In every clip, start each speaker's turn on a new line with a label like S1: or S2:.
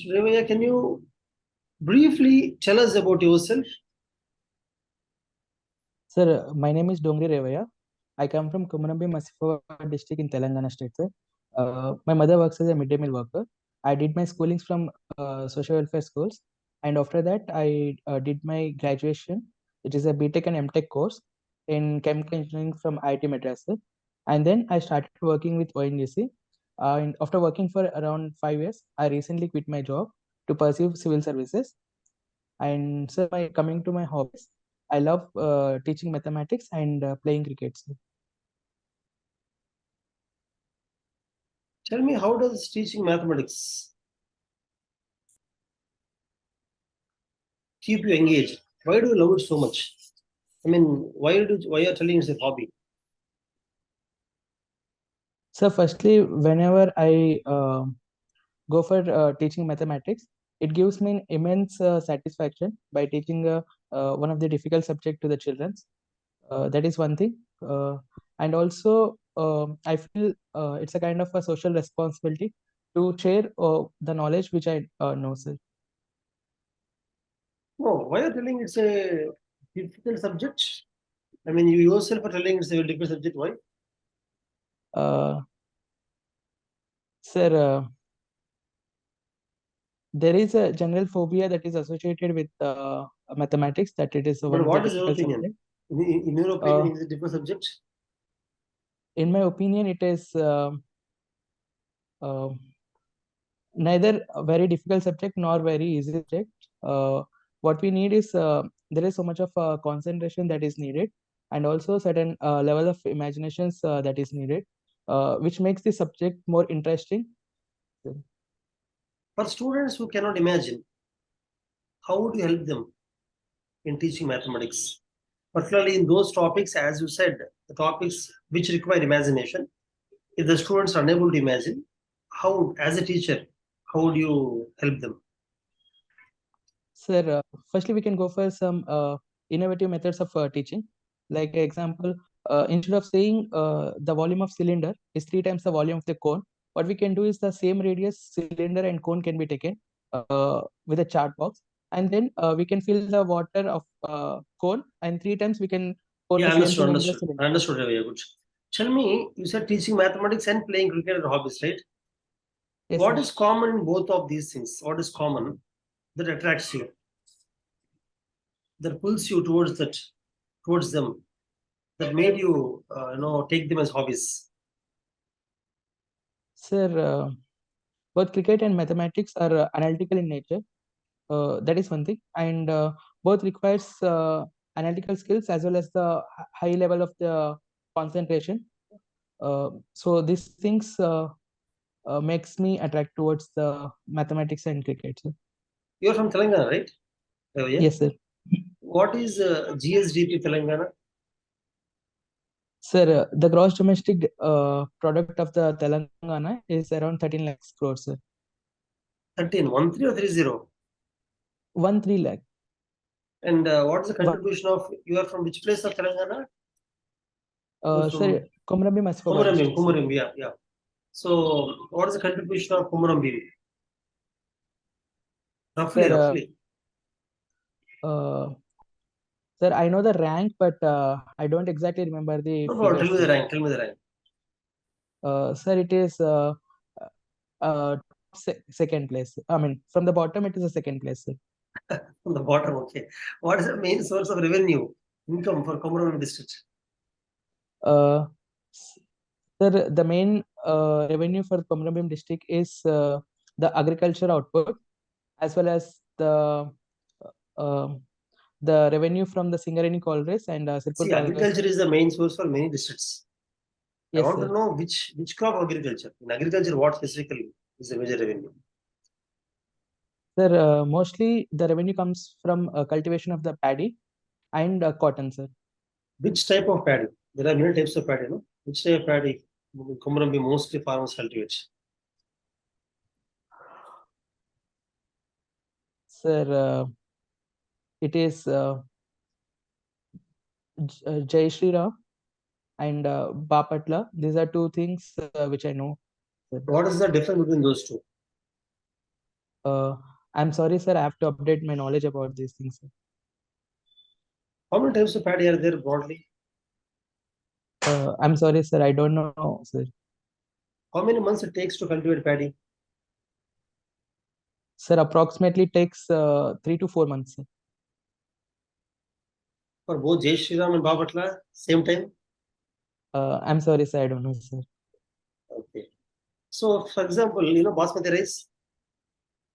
S1: Revaya, can you briefly tell us about yourself?
S2: Sir, my name is DONGRE REVAIAH. I come from Kumarambi Masifawad district in Telangana state, sir. My mother works as a midday meal worker. I did my schoolings from social welfare schools, and after that, I did my graduation, which is a BTech and MTech course in chemical engineering from IIT Madras, sir. And then I started working with ONGC. And after working for around 5 years, I recently quit my job to pursue civil services. And so, coming to my hobbies, I love teaching mathematics and playing cricket, sir.
S1: Tell me, how does teaching mathematics keep you engaged? Why do you love it so much? I mean, why are you telling it's a hobby?
S2: So, firstly, whenever I go for teaching mathematics, it gives me immense satisfaction by teaching one of the difficult subject to the children. That is one thing. And also, I feel it's a kind of a social responsibility to share the knowledge which I know, sir.
S1: No, why are you telling it's a difficult subject? I mean, you yourself are telling it's a difficult subject. Why?
S2: Sir, there is a general phobia that is associated with mathematics, that it is one
S1: But
S2: of the
S1: what is your
S2: difficult
S1: opinion?
S2: subjects.
S1: In your opinion, it's a difficult subject?
S2: In my opinion, it is neither a very difficult subject nor very easy subject. What we need is there is so much of concentration that is needed, and also certain level of imaginations that is needed, which makes the subject more interesting.
S1: For students who cannot imagine, how would you help them in teaching mathematics? Particularly in those topics, as you said, the topics which require imagination. If the students are unable to imagine, how, as a teacher, how would you help them?
S2: Sir, firstly, we can go for some innovative methods of teaching. Like example, instead of saying the volume of cylinder is 3 times the volume of the cone, what we can do is the same radius cylinder and cone can be taken with a chart box, and then we can fill the water of cone, and 3 times we can pour
S1: Yeah,
S2: the same
S1: understood,
S2: thing in the
S1: understood.
S2: cylinder.
S1: Understood, very good. Tell me, you said teaching mathematics and playing cricket are hobbies, right?
S2: Yes,
S1: What
S2: sir.
S1: is common in both of these things? What is common that attracts you, that pulls you towards them, that made you, take them as hobbies?
S2: Sir, both cricket and mathematics are analytical in nature. That is one thing, and both requires analytical skills as well as the high level of the concentration. So these things makes me attract towards the mathematics and cricket, sir.
S1: You're from Telangana, right? Oh, yeah.
S2: Yes, sir.
S1: What is GSDP Telangana?
S2: Sir, the gross domestic product of the Telangana is around 13 lakhs crores, sir.
S1: 13, 13 or 30?
S2: 13 lakh.
S1: And what is the contribution of, you are from which place of Telangana?
S2: Sir, Komarambi Masifawad
S1: Komarambi,
S2: district, sir.
S1: Komarambi, yeah. So, what is the contribution of Komarambi? Roughly.
S2: Sir, I know the rank, but I don't exactly remember the
S1: No,
S2: figures.
S1: tell me the rank.
S2: Sir, it is second place. I mean, from the bottom, it is a second place, sir.
S1: From the bottom, okay. What is the main source of revenue, income for Komarambi district?
S2: Sir, the main revenue for Komarambi district is the agriculture output, as well as the revenue from the Singareni collieries and
S1: See, agriculture is the main source for many districts.
S2: Yes,
S1: I want
S2: sir.
S1: to know which crop agriculture. In agriculture, what specifically is the major revenue?
S2: Sir, mostly the revenue comes from cultivation of the paddy and cotton, sir.
S1: Which type of paddy? There are many types of paddy, no? Which type of paddy Komarambi mostly farmers cultivate?
S2: Sir, it is Jai Shri Ram and Bapatla. These are two things which I know. Sir.
S1: What is the difference between those two?
S2: I'm sorry, sir. I have to update my knowledge about these things, sir.
S1: How many types of paddy are there broadly?
S2: I'm sorry, sir. I don't know, sir.
S1: How many months it takes to cultivate paddy?
S2: Sir, approximately takes 3 to 4 months, sir.
S1: For both Jai Shri Ram and Babatla, same time?
S2: I'm sorry, sir. I don't know, sir.
S1: Okay. So, for example, basmati rice,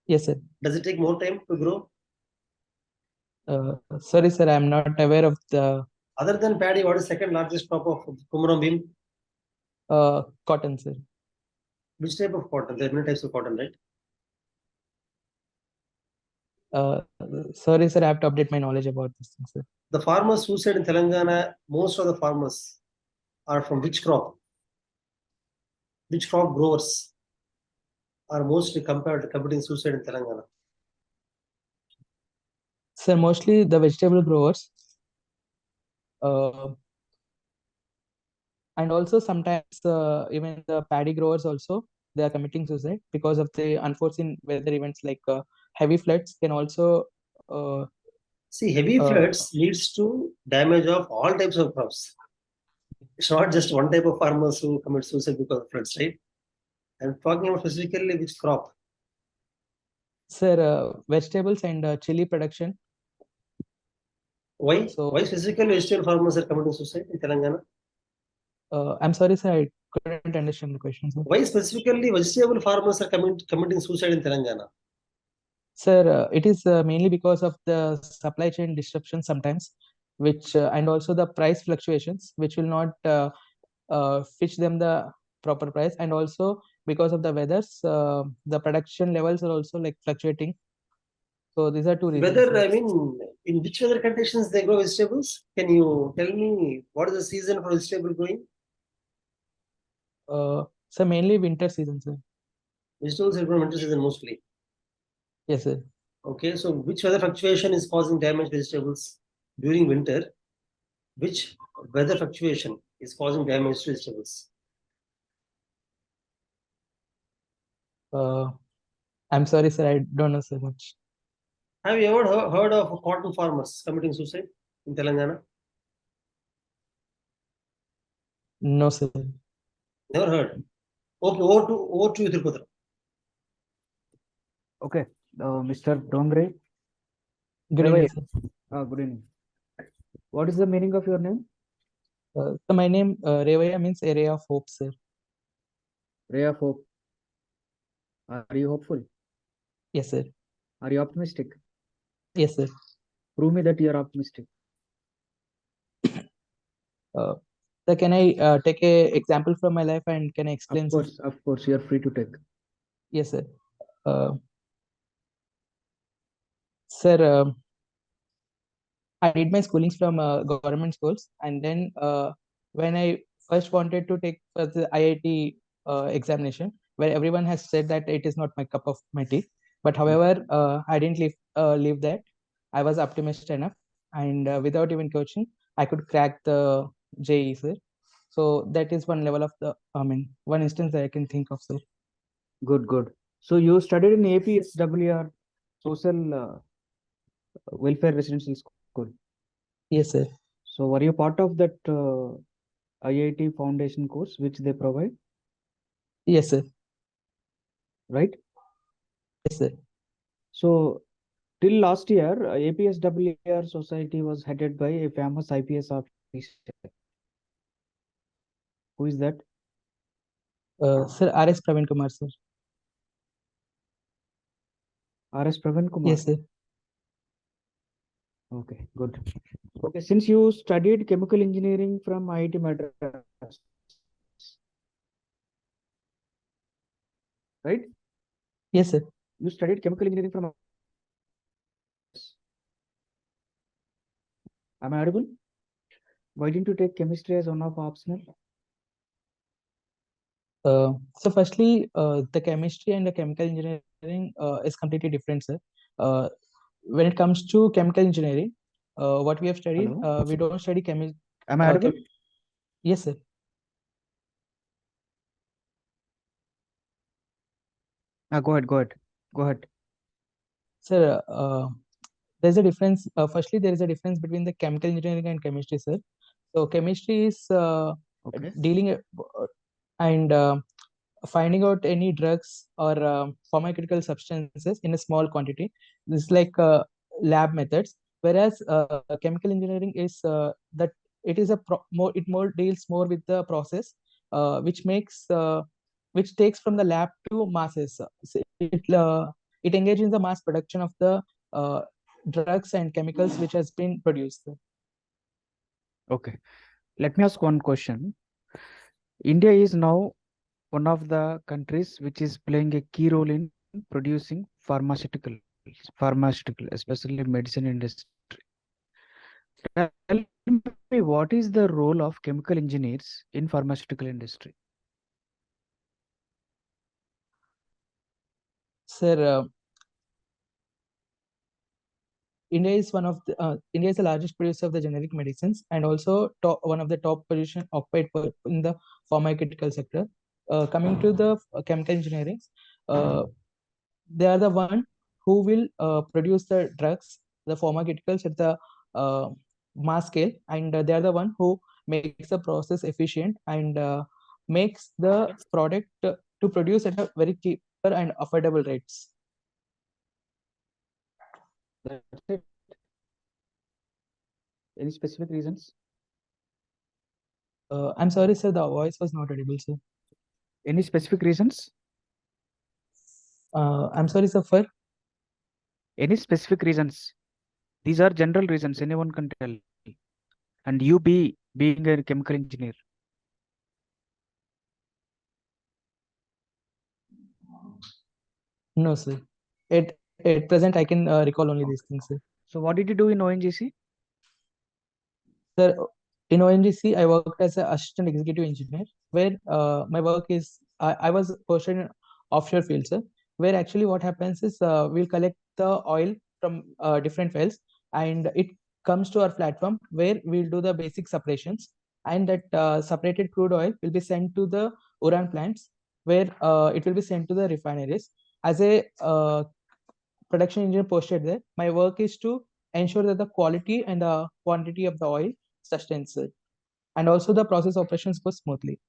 S2: Yes, sir.
S1: does it take more time to grow?
S2: Sorry, sir. I'm not aware of the
S1: Other than paddy, what is second largest crop of Kumaram bean?
S2: cotton, sir.
S1: Which type of cotton? There are many types of cotton, right?
S2: Uh, Sorry, sir. I have to update my knowledge about this thing, sir.
S1: The farmers who said in Telangana, most of the farmers are from which crop? Which crop growers are mostly committing suicide in Telangana?
S2: Sir, mostly the vegetable growers. And also sometimes even the paddy growers also, they are committing suicide because of the unforeseen weather events like heavy floods can also
S1: See, heavy
S2: uh,
S1: floods leads to damage of all types of crops. It's not just one type of farmers who commit suicide because of floods, right? I'm talking about specifically which crop.
S2: sir, vegetables and chili production.
S1: Why?
S2: So
S1: Why specifically vegetable farmers are committing suicide in Telangana?
S2: I'm sorry, sir, I couldn't understand the question, sir.
S1: Why specifically vegetable farmers are committing suicide in Telangana?
S2: Sir, it is mainly because of the supply chain disruption sometimes, which and also the price fluctuations, which will not fetch them the proper price, and also because of the weathers, the production levels are also like fluctuating. So these are two reasons,
S1: Whether,
S2: sir.
S1: I mean, in which weather conditions they grow vegetables? Can you tell me what is the season for vegetable growing?
S2: So mainly winter season, sir.
S1: Vegetables are grown winter season mostly.
S2: Yes, sir.
S1: Okay, so which weather fluctuation is causing damage vegetables during winter? Which weather fluctuation is causing damage to vegetables?
S2: Uh, I'm sorry, sir. I don't know so much.
S1: Have you ever heard of cotton farmers committing suicide in Telangana?
S2: No, sir.
S1: Never heard. Okay, over to you, Tirupatra.
S3: Okay, Mr. Dongre,
S2: Good evening, sir.
S3: good evening. What is the meaning of your name?
S2: So my name REVAIAH means area of hope, sir.
S3: Ray of Hope. Are you hopeful?
S2: Yes, sir.
S3: Are you optimistic?
S2: Yes, sir.
S3: Prove me that you are optimistic.
S2: So can I take a example from my life and can I explain?
S3: Of course, you are free to take.
S2: Yes, sir. Sir, I did my schoolings from government schools, and then when I first wanted to take the IIT examination, where everyone has said that it is not my cup of my tea, but however, I didn't leave that. I was optimistic enough, and without even coaching, I could crack the JEE, sir. So that is one level of one instance that I can think of, sir.
S3: Good, good. So you studied in APSWR, Social Welfare Residential School.
S2: Yes, sir.
S3: So were you part of that IIT Foundation course which they provide?
S2: Yes, sir.
S3: Right?
S2: Yes, sir.
S3: So till last year, APSWR Society was headed by a famous IPS officer. Who is that?
S2: Sir, RS Praveen Kumar, sir.
S3: RS Praveen Kumar.
S2: Yes, sir.
S3: Okay, good. Okay, since you studied chemical engineering from IIT Madras, right?
S2: Yes, sir.
S3: You studied chemical engineering from. Am I audible? Why didn't you take chemistry as one of optional?
S2: So firstly, the chemistry and the chemical engineering is completely different, sir. When it comes to chemical engineering, what we have studied,
S3: Hello?
S2: we don't study chemistry.
S3: Am I audible?
S2: Yes, sir.
S3: Go ahead.
S2: Sir, there's a difference. Firstly, there is a difference between the chemical engineering and chemistry, sir. So chemistry is
S3: Okay.
S2: dealing and finding out any drugs or pharmaceutical substances in a small quantity. This is like lab methods. Whereas chemical engineering is that it is a more deals more with the process, which makes which takes from the lab to masses. So it engages in the mass production of the uh, drugs and chemicals which has been produced.
S3: Okay. Let me ask one question. India is now one of the countries which is playing a key role in producing pharmaceutical, especially medicine industry. Tell me, what is the role of chemical engineers in pharmaceutical industry?
S2: Sir, India is the largest producer of the generic medicines and also one of the top position occupied in the pharmaceutical sector. Coming to the chemical engineering, uh, they are the one who will produce the drugs, the pharmaceuticals at the uh, mass scale, and they are the one who makes the process efficient and makes the product to produce at a very cheaper and affordable rates.
S3: That's it. Any specific reasons?
S2: I'm sorry, sir, the voice was not audible, sir.
S3: Any specific reasons?
S2: I'm sorry, sir, for
S3: Any specific reasons? These are general reasons anyone can tell. And you being a chemical engineer.
S2: no, sir. At present, I can recall only these things, sir.
S3: So what did you do in ONGC?
S2: Sir, in ONGC, I worked as an assistant executive engineer, where my work is I was posted in offshore field, sir. Where actually what happens is we'll collect the oil from different wells, and it comes to our platform where we'll do the basic separations, and that separated crude oil will be sent to the Uran plants, where it will be sent to the refineries. As a production engineer posted there, my work is to ensure that the quality and the quantity of the oil sustains it, and also the process operations go smoothly.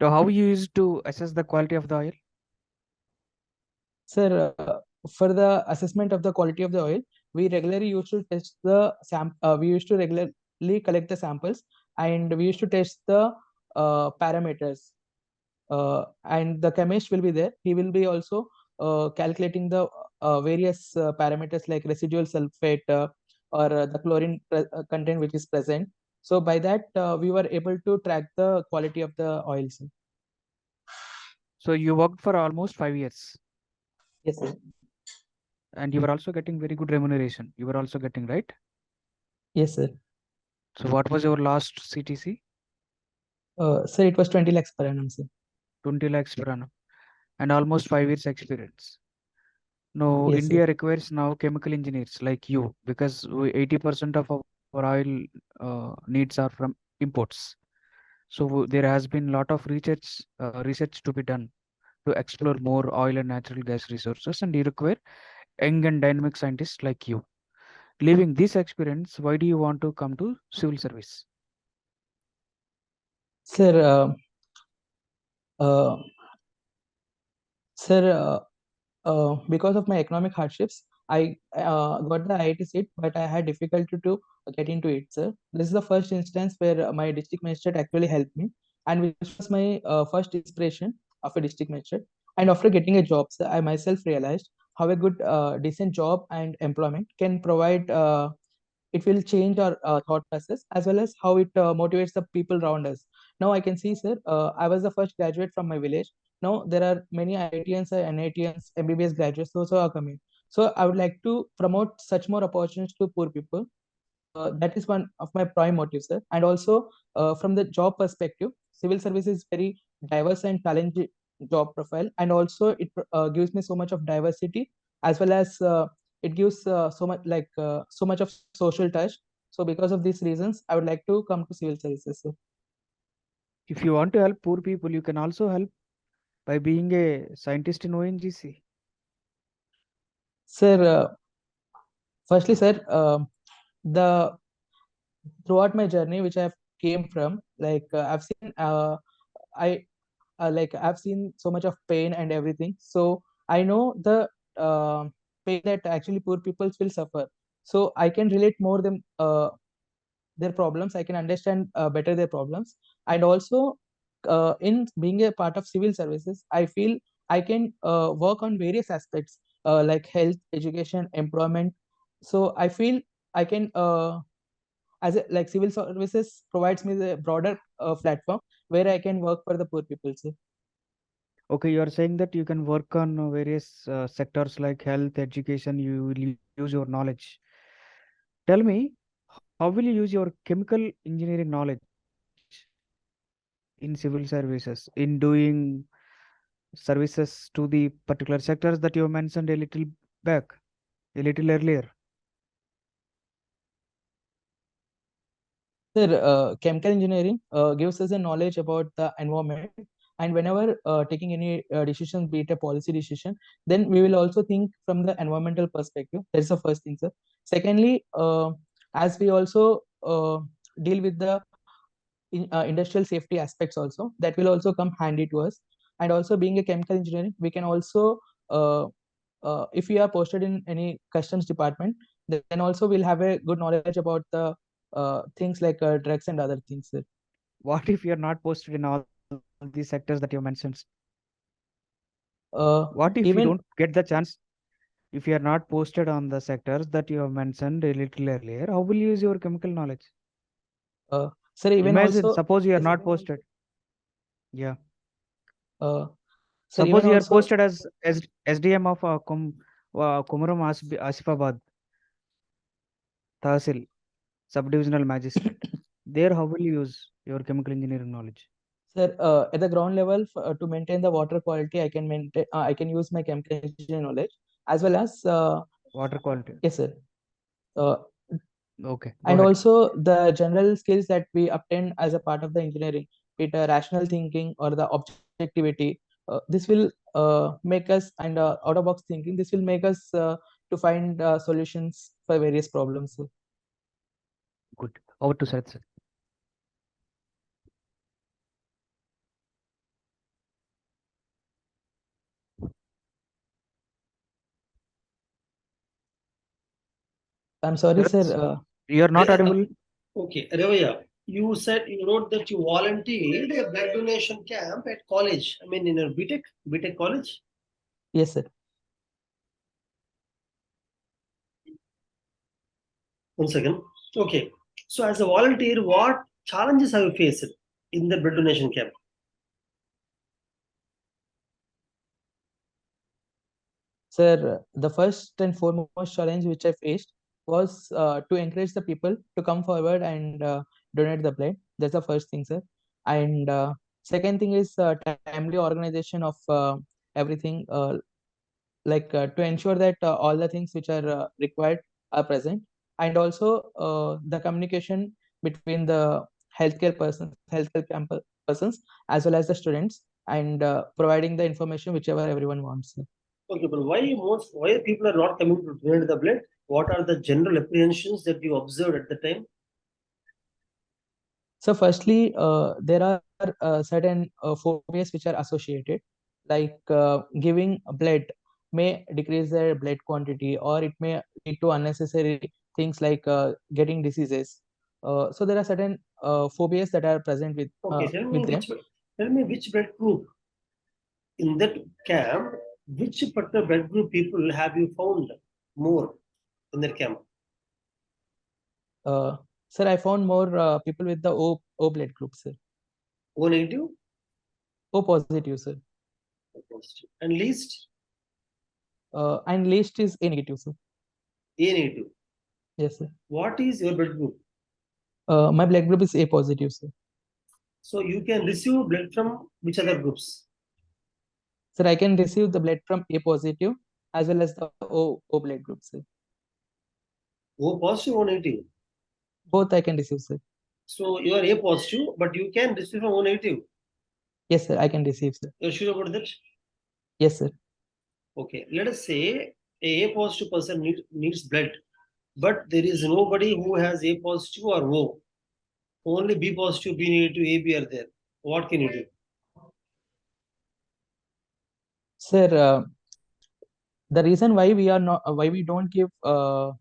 S3: So how you used to assess the quality of the oil?
S2: Sir, for the assessment of the quality of the oil, we regularly used to test the we used to regularly collect the samples, and we used to test the parameters. And the chemist will be there. He will be also calculating the various parameters like residual sulfate or the chlorine content which is present. So by that, we were able to track the quality of the oils.
S3: So you worked for almost 5 years.
S2: Yes, sir.
S3: And you were also getting very good remuneration. You were also getting, right?
S2: Yes, sir.
S3: So what was your last CTC?
S2: Sir, it was 20 lakhs per annum, sir.
S3: 20 lakhs per annum. And almost 5 years experience. No,
S2: Yes, sir.
S3: India requires now chemical engineers like you because 80% of our oil needs are from imports. So there has been a lot of research to be done to explore more oil and natural gas resources, and you require young and dynamic scientists like you. Leaving this experience, why do you want to come to civil service?
S2: Sir, uh, sir, because of my economic hardships, I got the IIT seat, but I had difficulty to get into it, sir. This is the first instance where my district magistrate actually helped me, and which was my first inspiration of a district magistrate. And after getting a job, sir, I myself realized how a good, decent job and employment can provide. It will change our thought process as well as how it motivates the people around us. Now I can see, sir, I was the first graduate from my village. Now there are many IITians, NITians, MBBS graduates also are coming. So I would like to promote such more opportunities to poor people. That is one of my prime motives, sir. And also, from the job perspective, civil service is very diverse and challenging job profile, and also it gives me so much of diversity as well as it gives so much of social touch. So because of these reasons, I would like to come to civil services, sir.
S3: If you want to help poor people, you can also help by being a scientist in ONGC.
S2: Sir, firstly, sir, the throughout my journey, which I've came from, like I I've seen so much of pain and everything. So I know the pain that actually poor people will suffer. So I can relate more them their problems. I can understand better their problems, and also in being a part of civil services, I feel I can work on various aspects like health, education, employment. So I feel I can as a, like civil services provides me the broader platform where I can work for the poor people. So,
S3: Okay, you are saying that you can work on various sectors like health, education, you will use your knowledge. Tell me, how will you use your chemical engineering knowledge in civil services, in doing services to the particular sectors that you mentioned a little back, a little earlier?
S2: sir, chemical engineering gives us a knowledge about the environment, and whenever taking any decision, be it a policy decision, then we will also think from the environmental perspective. That's the first thing, sir. Secondly, as we also deal with the industrial safety aspects also, that will also come handy to us. And also being a chemical engineering, we can also if we are posted in any customs department, then also we'll have a good knowledge about the things like drugs and other things, sir.
S3: What if you are not posted in all these sectors that you mentioned? What if you
S2: Even
S3: don't get the chance? If you are not posted on the sectors that you have mentioned a little earlier, how will you use your chemical knowledge?
S2: sir, even
S3: Imagine,
S2: also,
S3: suppose you are
S2: yes,
S3: not posted. Yeah.
S2: uh, sir, even
S3: Suppose you are
S2: also,
S3: posted as SDM of Kumaram Asifabad Tahsil, Subdivisional Magistrate. There, how will you use your chemical engineering knowledge?
S2: sir, at the ground level, to maintain the water quality, I can maintain, I can use my chemical engineering knowledge, as well as
S3: Water quality.
S2: yes, sir. Uh,
S3: Okay, go
S2: and
S3: ahead.
S2: also the general skills that we obtain as a part of the engineering, be it rational thinking or the objectivity. This will make us, and out of box thinking, this will make us to find solutions for various problems.
S3: Good. Over to Sarat, sir.
S2: I'm sorry,
S3: Sarat,
S2: sir.
S3: you are not audible.
S1: Okay, REVAIAH, you said you wrote that you volunteered a blood donation camp at college. I mean, in a BTech college.
S2: Yes, sir.
S1: One second. Okay. So, as a volunteer, what challenges have you faced in the blood donation camp?
S2: Sir, the first and foremost challenge which I faced was to encourage the people to come forward and donate the blood. That's the first thing, sir. And second thing is timely organization of everything, to ensure that all the things which are required are present, and also the communication between the persons, as well as the students, and providing the information whichever everyone wants, sir.
S1: Okay, but why people are not coming to donate the blood? What are the general apprehensions that you observed at the time?
S2: So, firstly, there are certain phobias which are associated, like giving blood may decrease their blood quantity, or it may lead to unnecessary things like getting diseases. So, there are certain phobias that are present
S1: Okay,
S2: with them.
S1: tell me which blood group in that camp, which particular blood group people have you found more in that camp?
S2: Sir, I found more people with the O blood group, sir.
S1: O negative?
S2: O positive, sir.
S1: O positive. And least?
S2: And least is A negative, sir.
S1: A negative.
S2: Yes, sir.
S1: What is your blood group?
S2: My blood group is A positive, sir.
S1: So you can receive blood from which other groups?
S2: Sir, I can receive the blood from A positive as well as the O blood group, sir.
S1: O positive, O negative.
S2: Both I can receive, sir.
S1: So you are A positive, but you can receive from O negative.
S2: Yes, sir, I can receive, sir.
S1: You're sure about that?
S2: Yes, sir.
S1: Okay. Let us say A positive person needs blood, but there is nobody who has A positive or O. Only B positive, B negative, AB are there. What can you do?
S2: Sir, the reason why we don't give the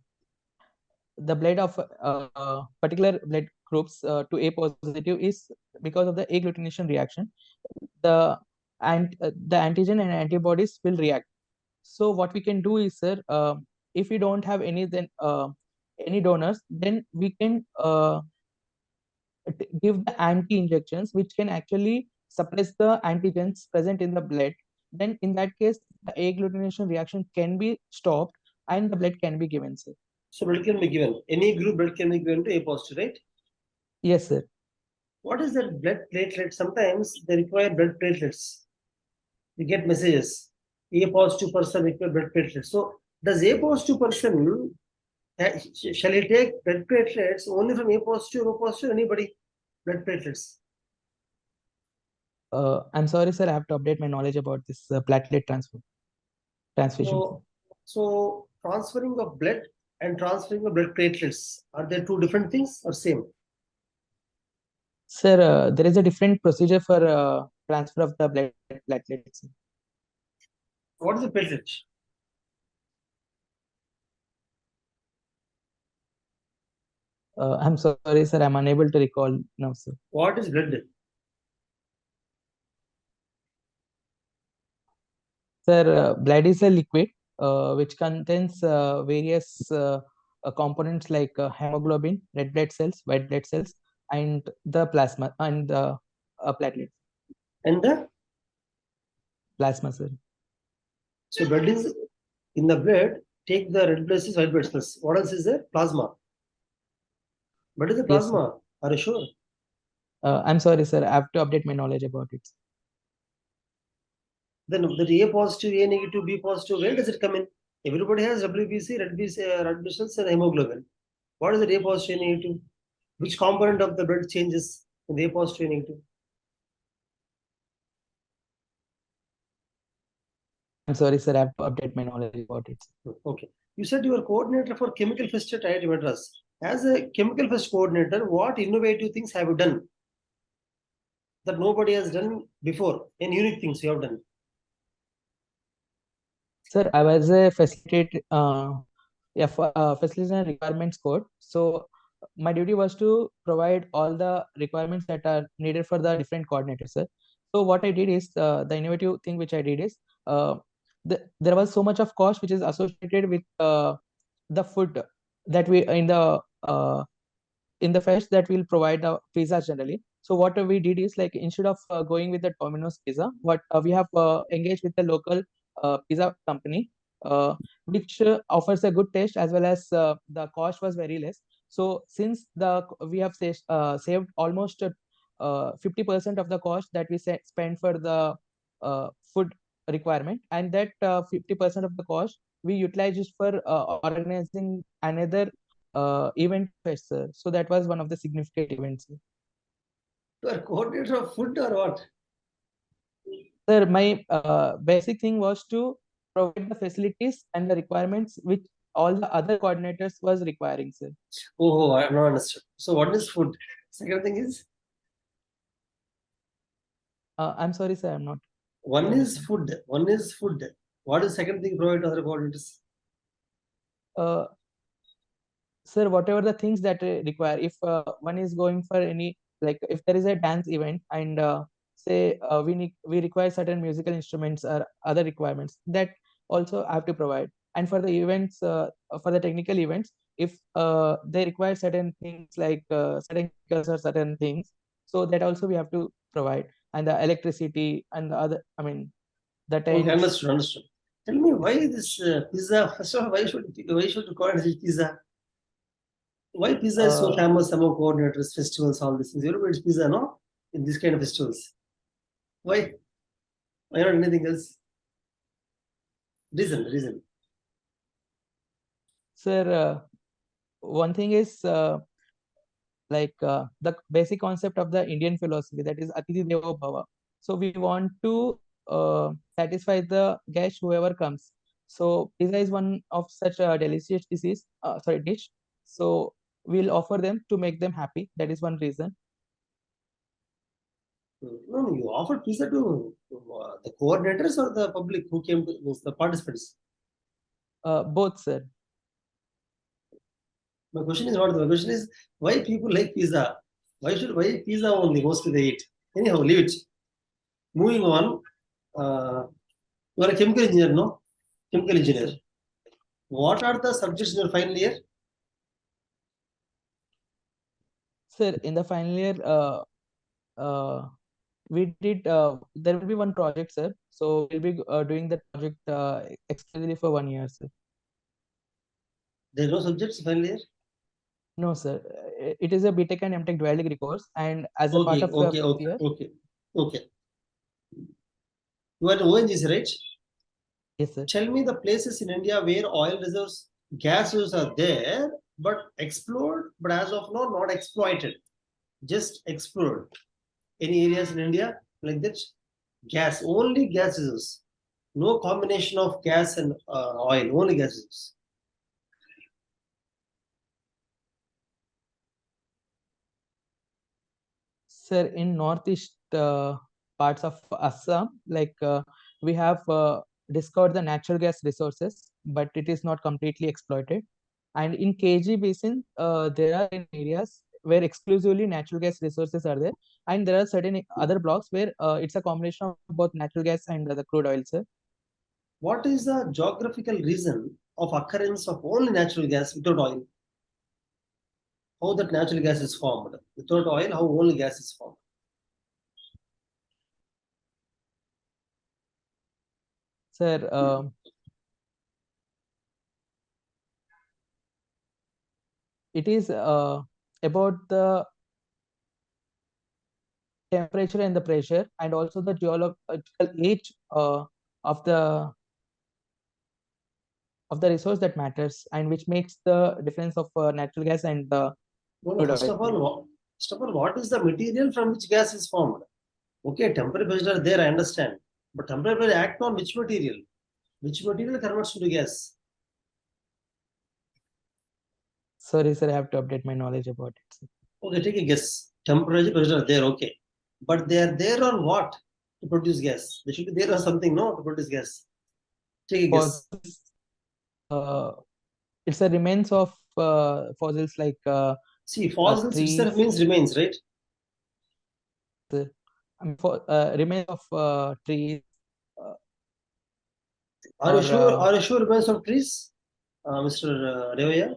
S2: blood of particular blood groups to A positive is because of the agglutination reaction. The antigen and antibodies will react. So what we can do is, sir, if we don't have any donors, then we can give the anti-injections, which can actually suppress the antigens present in the blood. Then in that case, the agglutination reaction can be stopped and the blood can be given, sir.
S1: So blood can be given. Any group blood can be given to A positive, right?
S2: Yes, sir.
S1: What is that blood platelet? Sometimes they require blood platelets. We get messages. A positive person require blood platelets. So does A positive person shall he take blood platelets only from A positive, O positive, anybody? Blood platelets.
S2: I'm sorry, sir. I have to update my knowledge about this platelet transfusion.
S1: So transferring of blood and transferring of blood platelets, are they two different things or same?
S2: Sir, there is a different procedure for transfer of the blood platelets.
S1: What is the platelet?
S2: I'm sorry, sir. I'm unable to recall now, sir.
S1: What is blood?
S2: Sir, blood is a liquid which contains various components like hemoglobin, red blood cells, white blood cells, and the plasma and the platelets.
S1: And the
S2: Plasma, sir.
S1: so blood is in the blood. Take the red blood cells, white blood cells. What else is there? Plasma. What is the
S2: Yes, sir.
S1: plasma? Are you sure?
S2: I'm sorry, sir. I have to update my knowledge about it.
S1: Then the A positive, A negative, B positive, where does it come in? Everybody has WBC, red blood cells, and hemoglobin. What is the A positive, A negative? Which component of the blood changes in the A positive, A negative?
S2: I'm sorry, sir. I have to update my knowledge about it.
S1: Okay. You said you are coordinator for Chemical Fest at IIT Madras. As a Chemical Fest coordinator, what innovative things have you done that nobody has done before? Any unique things you have done?
S2: Sir, I was a facilities and requirements code. So my duty was to provide all the requirements that are needed for the different coordinators, sir. So what I did is the innovative thing which I did is there was so much of cost which is associated with the food that we in the fest that we'll provide the pizza generally. So what we did is, like, instead of going with the Domino's pizza, what we have engaged with the local pizza company, which offers a good taste, as well as the cost was very less. So since we have saved almost 50% of the cost that we spend for the food requirement, and that 50% of the cost we utilize it for organizing another event fest, sir. So that was one of the significant events, sir.
S1: You are coordinator of food or what?
S2: Sir, my basic thing was to provide the facilities and the requirements which all the other coordinators was requiring, sir.
S1: Oh, I have not understood. So what is food? Second thing is?
S2: I'm sorry, sir, I'm not.
S1: One is food. One is food. What is second thing provided to other coordinators?
S2: Sir, whatever the things that require, if one is going for any, like, if there is a dance event and say we require certain musical instruments or other requirements, that also I have to provide. And for the events, for the technical events, if they require certain things like certain chemicals or certain things, so that also we have to provide. And the electricity and the other, I mean, the
S1: Okay,
S2: tiles.
S1: understood. Tell me, why this pizza? First of all, why should you call it pizza? Why pizza is so famous among coordinators, festivals, all these things? Everybody eats pizza, no? In this kind of festivals. Why? Why not anything else? Reason.
S2: Sir, one thing is the basic concept of the Indian philosophy, that is Atithi Devo Bhava. So we want to satisfy the guest, whoever comes. So pizza is one of such a delicious dish. So we'll offer them to make them happy. That is one reason.
S1: No, you offered pizza to the coordinators or the public who came to the participants.
S2: Both, sir.
S1: My question is not the question is why people like pizza? Why pizza only mostly they eat? Anyhow, leave it. Moving on. You are a chemical engineer, no? Chemical engineer. What are the subjects in your final year?
S2: Sir, in the final year, we did. There will be one project, sir. So we'll be doing that project exclusively for 1 year, sir.
S1: There are no subjects final year.
S2: No, sir. It is a BTech and MTech dual degree course, and as a part
S1: Okay,
S2: of
S1: okay,
S2: fifth
S1: okay,
S2: year,
S1: okay, okay. You are an ONGC, right?
S2: yes, sir.
S1: Tell me the places in India where oil reserves, gas reserves are there, but explored, but as of now not exploited. Just explored. Any areas in India like that? Gas, only gas reserves. No combination of gas and oil, only gas reserves.
S2: Sir, in northeast parts of Assam, like we have discovered the natural gas resources, but it is not completely exploited. And in KG Basin, there are areas where exclusively natural gas resources are there, and there are certain other blocks where it's a combination of both natural gas and the crude oil, sir.
S1: What is the geographical reason of occurrence of only natural gas without oil? How that natural gas is formed? Without oil, how only gas is formed?
S2: Sir, it is about the temperature and the pressure, and also the geological age of the resource that matters, and which makes the difference of natural gas and the crude
S1: First
S2: oil.
S1: of all, what is the material from which gas is formed? Okay, temporary pressure are there, I understand. But temporary pressure act on which material? Which material converts into gas?
S2: Sorry, sir, I have to update my knowledge about it, sir.
S1: Okay, take a guess. Temporary pressure are there, okay. But they are there on what to produce gas? They should be there on something, no, to produce gas. Take a guess.
S2: Fossils, it's a remains of fossils like
S1: See, fossils itself
S2: trees,
S1: means remains, right?
S2: remains of trees,
S1: Are you
S2: or
S1: sure? Are you sure remains of trees, Mr. Revaya?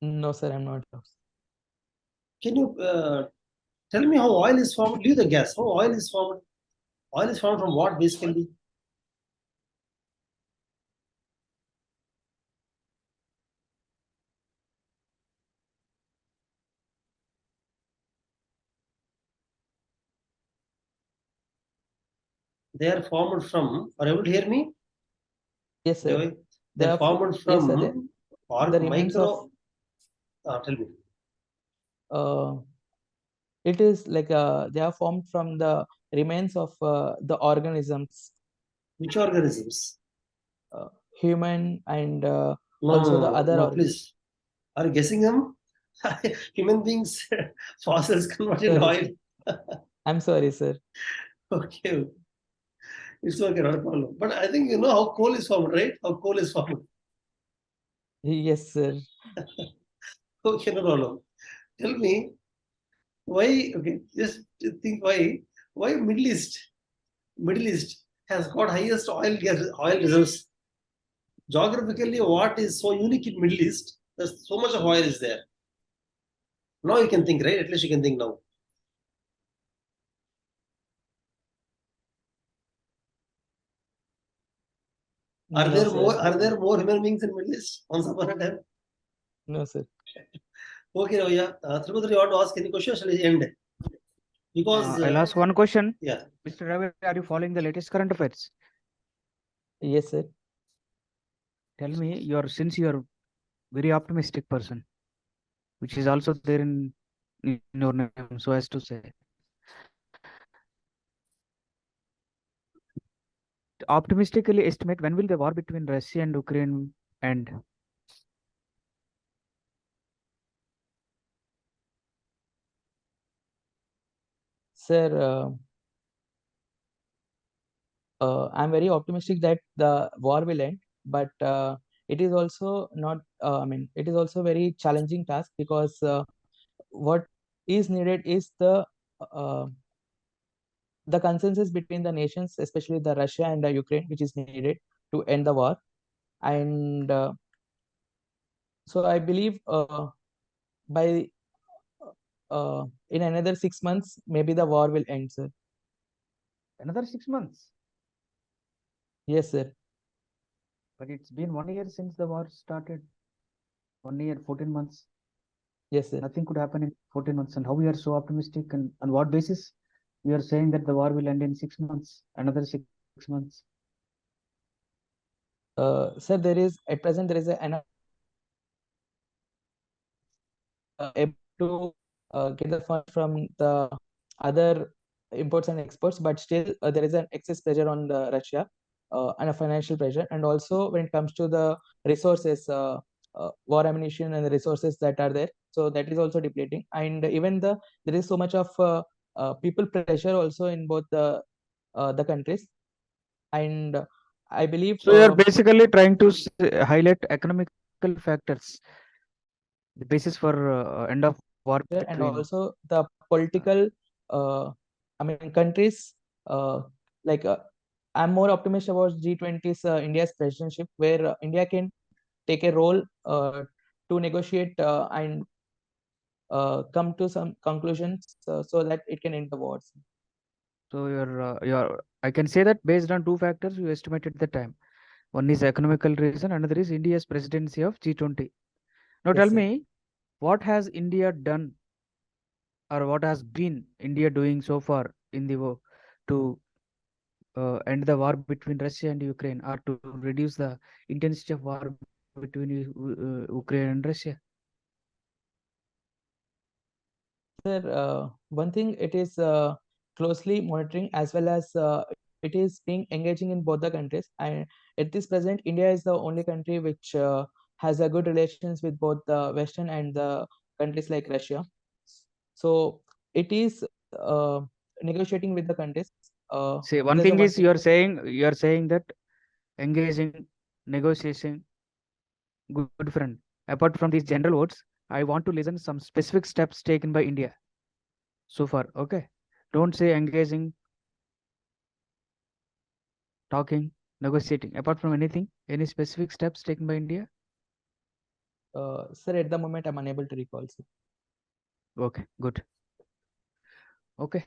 S2: no, sir, I'm not sure.
S1: Can you tell me how oil is formed? Leave the gas. How oil is formed? Oil is formed from what basically? They are formed from. Are you able to hear me?
S2: Yes, sir.
S1: They are formed
S2: Yes, sir.
S1: from
S2: The remains
S1: micro.
S2: of
S1: Tell me.
S2: it is like they are formed from the remains of the organisms,
S1: Which organisms?
S2: human and
S1: No,
S2: also the
S1: no,
S2: other
S1: no, please. Are you guessing them? Human beings, fossils converted into oil.
S2: I'm sorry, sir.
S1: Okay, it's okay, not a problem. But I think you know how coal is formed, right? How coal is formed.
S2: Yes, sir.
S1: Okay, no problem. Tell me why? Okay, just think why Middle East has got highest oil reserves. Geographically, what is so unique in Middle East? There's so much of oil is there. Now you can think, right? At least you can think now. Are
S2: No,
S1: there
S2: sir.
S1: more? Are there more human beings in Middle East once upon a time?
S2: No, sir.
S1: Okay, now yeah. Tribhutra, you want to ask any question? Shall I end? Because
S3: I'll ask one question.
S1: yeah.
S3: Mr. Ravi, are you following the latest current affairs?
S2: Yes, sir.
S3: Tell me, since you're very optimistic person, which is also there in your name, so as to say. optimistically estimate when will the war between Russia and Ukraine end?
S2: Sir, I'm very optimistic that the war will end, but it is also not. I mean, it is also a very challenging task because what is needed is uh, the consensus between the nations, especially the Russia and the Ukraine, which is needed to end the war. And so I believe by in another 6 months, maybe the war will end, sir.
S3: Another 6 months.
S2: Yes, sir.
S3: But it's been 1 year since the war started. 1 year, 14 months.
S2: Yes, sir.
S3: Nothing could happen in 14 months. And how we are so optimistic, and on what basis we are saying that the war will end in 6 months, another 6 months?
S2: Sir, there is at present there is enough able to get the fund from the other imports and exports, but still there is an excess pressure on the Russia and a financial pressure. And also when it comes to the resources, war ammunition and the resources that are there, so that is also depleting. And even there is so much of people pressure also in both the countries. And I believe
S3: So you are basically trying to highlight economical factors, the basis for end of war
S2: and
S3: between.
S2: also the political I mean countries like I'm more optimistic about G20's India's presidency, where India can take a role to negotiate and come to some conclusions so that it can end the wars.
S3: So I can say that based on two factors you estimated the time. One is economical reason, another is India's presidency of G20. Now
S2: Yes,
S3: tell
S2: sir.
S3: me, what has India done, or what has been India doing so far in the war to end the war between Russia and Ukraine, or to reduce the intensity of war between Ukraine and Russia?
S2: Sir, one thing, it is closely monitoring as well as it is being engaging in both the countries. And at this present, India is the only country which has a good relations with both the Western and the countries like Russia. So it is negotiating with the countries.
S3: Say one
S2: There's a
S3: thing
S2: one
S3: is you are saying that engaging, negotiation, good friend. Apart from these general words, I want to listen some specific steps taken by India so far. Okay, don't say engaging, talking, negotiating. Apart from anything, any specific steps taken by India?
S2: sir, at the moment I'm unable to recall, sir.
S3: Okay, good. Okay.